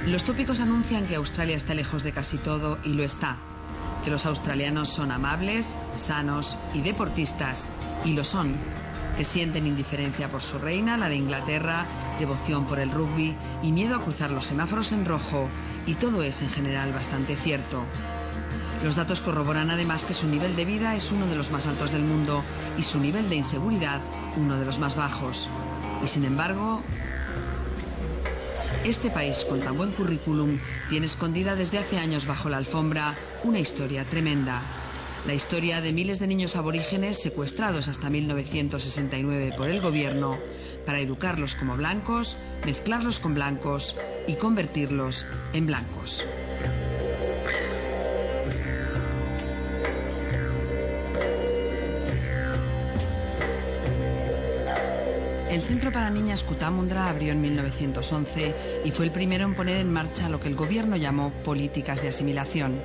Los tópicos anuncian que Australia está lejos de casi todo, y lo está. Que los australianos son amables, sanos y deportistas, y lo son. Que sienten indiferencia por su reina, la de Inglaterra, devoción por el rugby y miedo a cruzar los semáforos en rojo, y todo es en general bastante cierto. Los datos corroboran además que su nivel de vida es uno de los más altos del mundo y su nivel de inseguridad uno de los más bajos. Y sin embargo, este país con tan buen currículum tiene escondida desde hace años bajo la alfombra una historia tremenda. La historia de miles de niños aborígenes secuestrados hasta 1969 por el gobierno para educarlos como blancos, mezclarlos con blancos y convertirlos en blancos. El Centro para Niñas Cootamundra abrió en 1911 y fue el primero en poner en marcha lo que el gobierno llamó políticas de asimilación.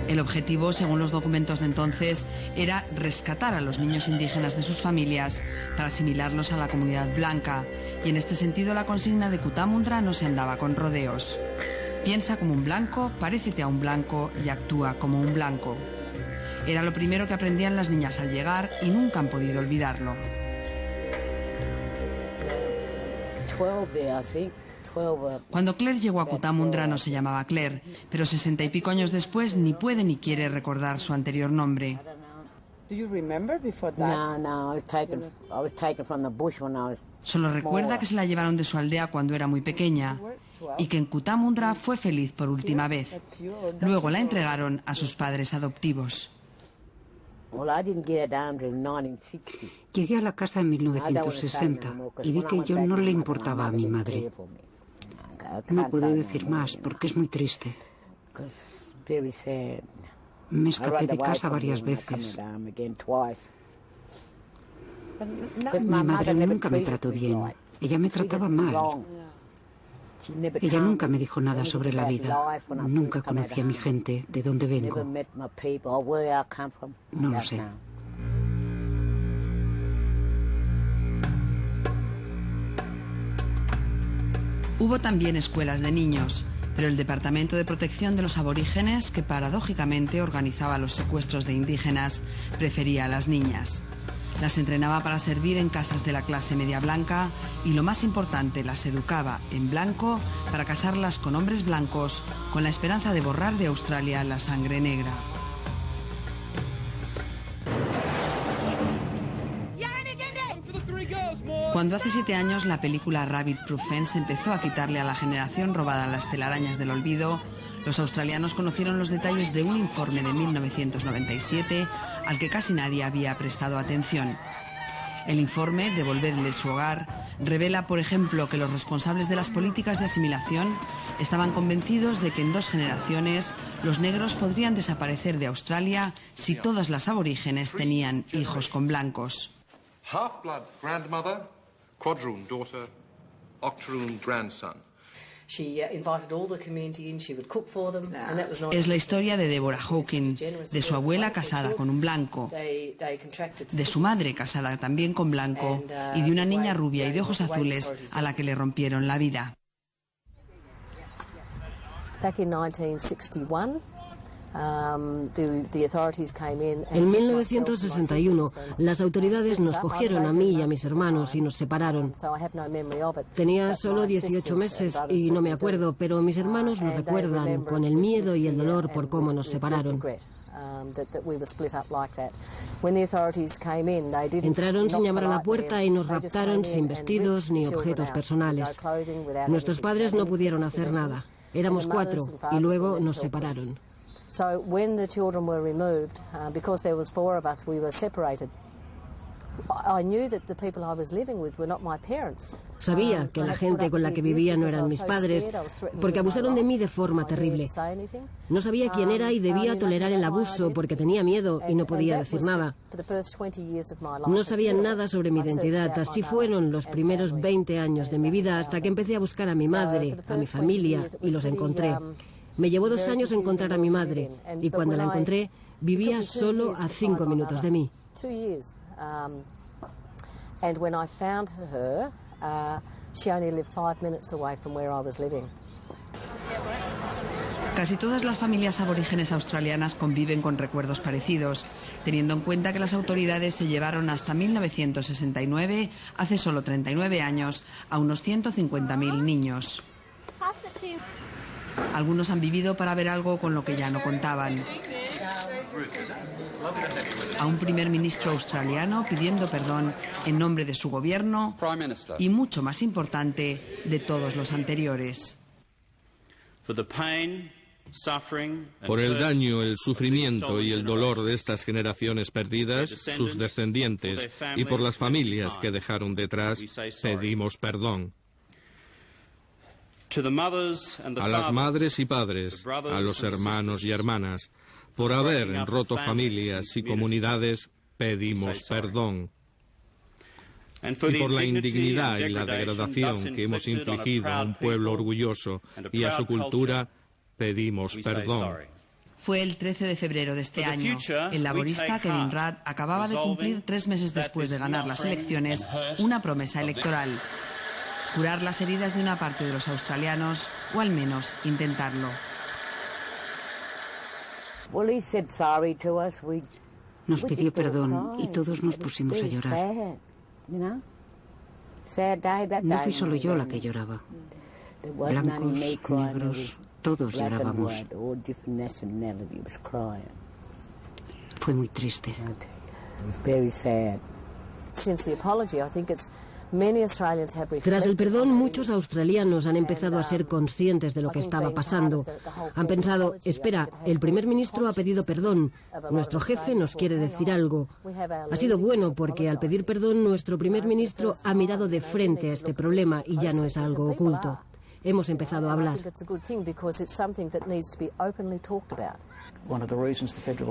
El objetivo, según los documentos de entonces, era rescatar a los niños indígenas de sus familias para asimilarlos a la comunidad blanca, y en este sentido la consigna de Cootamundra no se andaba con rodeos. Piensa como un blanco, parécete a un blanco y actúa como un blanco. Era lo primero que aprendían las niñas al llegar y nunca han podido olvidarlo. Cuando Claire llegó a Cootamundra no se llamaba Claire, pero 60 y pico años después ni puede ni quiere recordar su anterior nombre. Solo recuerda que se la llevaron de su aldea cuando era muy pequeña y que en Cootamundra fue feliz por última vez. Luego la entregaron a sus padres adoptivos. Llegué a la casa en 1960 y vi que yo no le importaba a mi madre. No puedo decir más porque es muy triste. Me escapé de casa varias veces. Mi madre nunca me trató bien. Ella me trataba mal. Ella nunca me dijo nada sobre la vida. Nunca conocí a mi gente, de dónde vengo. No lo sé. Hubo también escuelas de niños, pero el Departamento de Protección de los Aborígenes, que paradójicamente organizaba los secuestros de indígenas, prefería a las niñas. Las entrenaba para servir en casas de la clase media blanca y, lo más importante, las educaba en blanco para casarlas con hombres blancos con la esperanza de borrar de Australia la sangre negra. Cuando hace 7 años la película Rabbit Proof Fence empezó a quitarle a la generación robada las telarañas del olvido, los australianos conocieron los detalles de un informe de 1997 al que casi nadie había prestado atención. El informe, Devolverles su hogar, revela, por ejemplo, que los responsables de las políticas de asimilación estaban convencidos de que en 2 generaciones los negros podrían desaparecer de Australia si todas las aborígenes tenían hijos con blancos. Half-blood grandmother, quadroon daughter, octoroon grandson. Es la historia de Deborah Hawking, de su abuela casada con un blanco, de su madre casada también con blanco y de una niña rubia y de ojos azules a la que le rompieron la vida. En 1961, las autoridades nos cogieron a mí y a mis hermanos y nos separaron. Tenía solo 18 meses y no me acuerdo, pero mis hermanos lo recuerdan con el miedo y el dolor por cómo nos separaron. Entraron sin llamar a la puerta y nos raptaron sin vestidos ni objetos personales. Nuestros padres no pudieron hacer nada. Éramos 4 y luego nos separaron. So when the children were removed, because there was 4 of us, we were separated. I knew that the people I was living with were not my parents. Sabía que la gente con la que vivía no eran mis padres, porque abusaron de mí de forma terrible. No sabía quién era y debía tolerar el abuso porque tenía miedo y no podía decir nada. No sabían nada sobre mi identidad. Así fueron los primeros 20 años de mi vida hasta que empecé a buscar a mi madre, a mi familia, y los encontré. Me llevó 2 años encontrar a mi madre, y cuando la encontré, vivía solo a 5 minutos de mí. She only lived 5 minutes away from where I was living. Casi todas las familias aborígenes australianas conviven con recuerdos parecidos, teniendo en cuenta que las autoridades se llevaron hasta 1969, hace solo 39 años, a unos 150.000 niños. Algunos han vivido para ver algo con lo que ya no contaban. A un primer ministro australiano pidiendo perdón en nombre de su gobierno y, mucho más importante, de todos los anteriores. Por el daño, el sufrimiento y el dolor de estas generaciones perdidas, sus descendientes, y por las familias que dejaron detrás, pedimos perdón. A las madres y padres, a los hermanos y hermanas, por haber roto familias y comunidades, pedimos perdón. Y por la indignidad y la degradación que hemos infligido a un pueblo orgulloso y a su cultura, pedimos perdón. Fue el 13 de febrero de este año. El laborista Kevin Rudd acababa de cumplir 3 meses después de ganar las elecciones una promesa electoral: curar las heridas de una parte de los australianos, o al menos intentarlo. Nos pidió perdón y todos nos pusimos a llorar. No fui solo yo la que lloraba. Blancos, negros, todos llorábamos. Fue muy triste. Tras el perdón, muchos australianos han empezado a ser conscientes de lo que estaba pasando. Han pensado, espera, el primer ministro ha pedido perdón, nuestro jefe nos quiere decir algo. Ha sido bueno porque al pedir perdón nuestro primer ministro ha mirado de frente a este problema y ya no es algo oculto. Hemos empezado a hablar.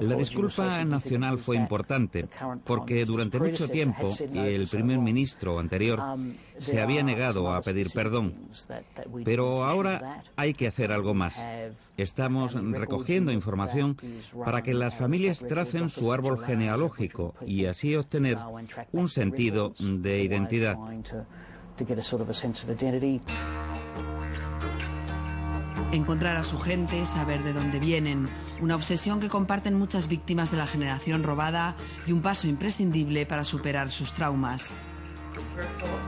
La disculpa nacional fue importante porque durante mucho tiempo el primer ministro anterior se había negado a pedir perdón. Pero ahora hay que hacer algo más. Estamos recogiendo información para que las familias tracen su árbol genealógico y así obtener un sentido de identidad. Encontrar a su gente, saber de dónde vienen, una obsesión que comparten muchas víctimas de la generación robada y un paso imprescindible para superar sus traumas.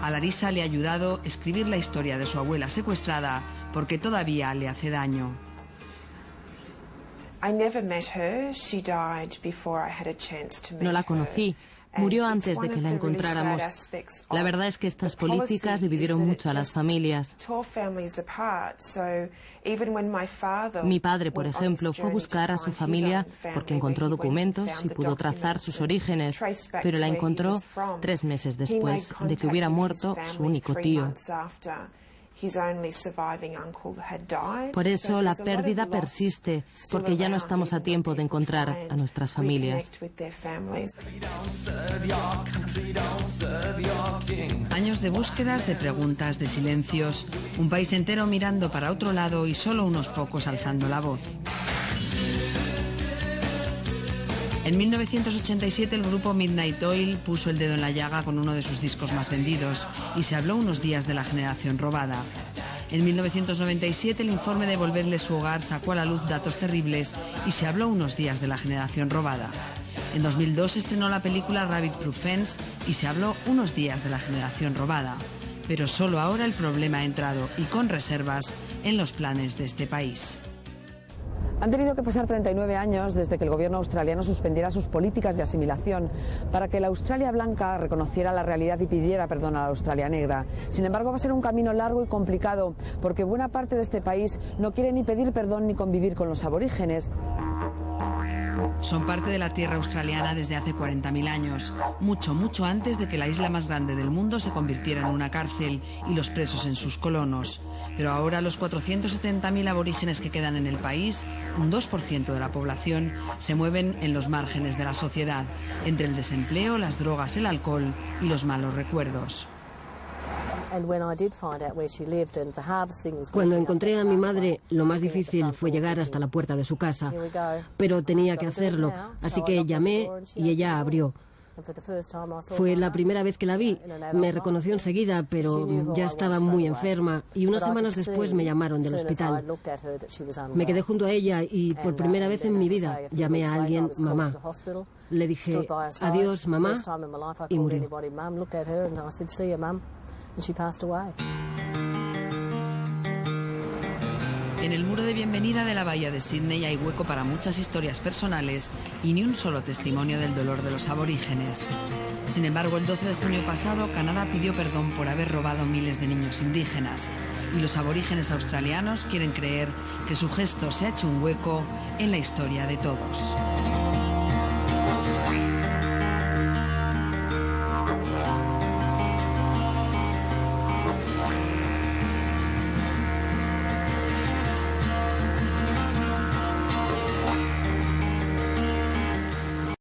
A Larissa le ha ayudado escribir la historia de su abuela secuestrada porque todavía le hace daño. No la conocí. Murió antes de que la encontráramos. La verdad es que estas políticas dividieron mucho a las familias. Mi padre, por ejemplo, fue a buscar a su familia porque encontró documentos y pudo trazar sus orígenes, pero la encontró 3 meses después de que hubiera muerto su único tío. Por eso la pérdida persiste, porque ya no estamos a tiempo de encontrar a nuestras familias. Años de búsquedas, de preguntas, de silencios, un país entero mirando para otro lado y solo unos pocos alzando la voz. En 1987 el grupo Midnight Oil puso el dedo en la llaga con uno de sus discos más vendidos y se habló unos días de la generación robada. En 1997 el informe Devolverle su hogar sacó a la luz datos terribles y se habló unos días de la generación robada. En 2002 se estrenó la película Rabbit Proof Fence y se habló unos días de la generación robada. Pero solo ahora el problema ha entrado, y con reservas, en los planes de este país. Han tenido que pasar 39 años desde que el gobierno australiano suspendiera sus políticas de asimilación para que la Australia blanca reconociera la realidad y pidiera perdón a la Australia negra. Sin embargo, va a ser un camino largo y complicado porque buena parte de este país no quiere ni pedir perdón ni convivir con los aborígenes. Son parte de la tierra australiana desde hace 40.000 años, mucho antes de que la isla más grande del mundo se convirtiera en una cárcel y los presos en sus colonos. Pero ahora los 470.000 aborígenes que quedan en el país, un 2% de la población, se mueven en los márgenes de la sociedad, entre el desempleo, las drogas, el alcohol y los malos recuerdos. Cuando encontré a mi madre, lo más difícil fue llegar hasta la puerta de su casa. Pero tenía que hacerlo, así que llamé y ella abrió. Fue la primera vez que la vi. Me reconoció enseguida, pero ya estaba muy enferma y unas semanas después me llamaron del hospital. Me quedé junto a ella y por primera vez en mi vida llamé a alguien mamá. Le dije adiós, mamá, y murió. En el muro de bienvenida de la bahía de Sídney hay hueco para muchas historias personales y ni un solo testimonio del dolor de los aborígenes. Sin embargo, el 12 de junio pasado, Canadá pidió perdón por haber robado miles de niños indígenas. Y los aborígenes australianos quieren creer que su gesto se ha hecho un hueco en la historia de todos.